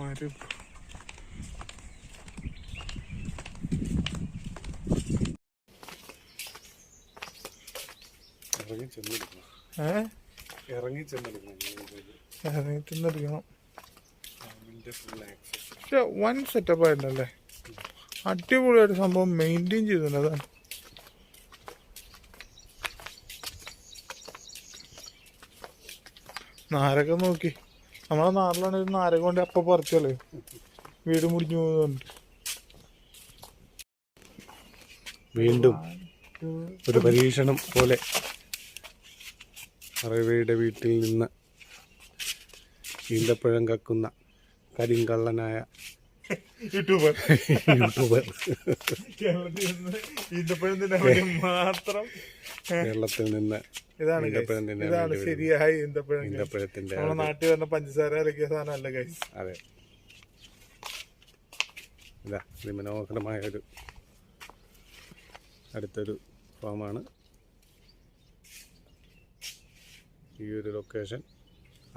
ആരും ഇറങ്ങി ചെന്നെടുക്കണം. പക്ഷെ വൺ സെറ്റപ്പ് ആയിട്ടല്ലേ, അടിപൊളിയായിട്ട് സംഭവം മെയിൻറ്റെയിൻ ചെയ്തിട്ടുണ്ട്. അതാണ് നാരക നോക്കി, നമ്മളെ നാട്ടിലാണെങ്കിൽ നാരക കൊണ്ട് അപ്പം പറിച്ചല്ലേ വീട് മുടിഞ്ഞു പോകുന്നുണ്ട്. വീണ്ടും ഒരു പരീക്ഷണം പോലെ അറബിയുടെ വീട്ടിൽ നിന്ന് ഈന്തപ്പഴം കക്കുന്ന കരിങ്കള്ളനായ യൂട്യൂബർ കേരളത്തിൽ നിന്ന് ഇതാണ് ശരിയായ ഈന്തപ്പഴത്തിന്റെ നമ്മുടെ നാട്ടിൽ വന്ന പഞ്ചസാര ഇറക്കിയ സാധനം അല്ല ഗൈസ്. അതെ, ഇതാ മനോഹരമായ ഒരു അടുത്തൊരു ഫാമാണ്. ഈ ഒരു ലൊക്കേഷൻ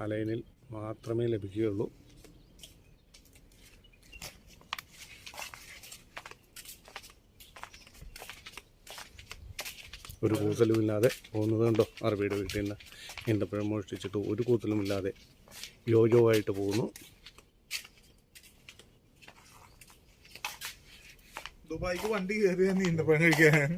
അലൈനിൽ മാത്രമേ ലഭിക്കുകയുള്ളൂ. ഒരു കൂത്തലുമില്ലാതെ പോകുന്നത് കണ്ടോ, അറബിയുടെ വീട്ടിൽ നിന്ന് ഈന്തപ്പഴം മോഷ്ടിച്ചിട്ട് ഒരു കൂത്തലുമില്ലാതെ യോജോ ആയിട്ട് പോകുന്നു. ദുബായിക്ക് വണ്ടി കയറിയ ഈന്തപ്പഴം കഴിക്കാൻ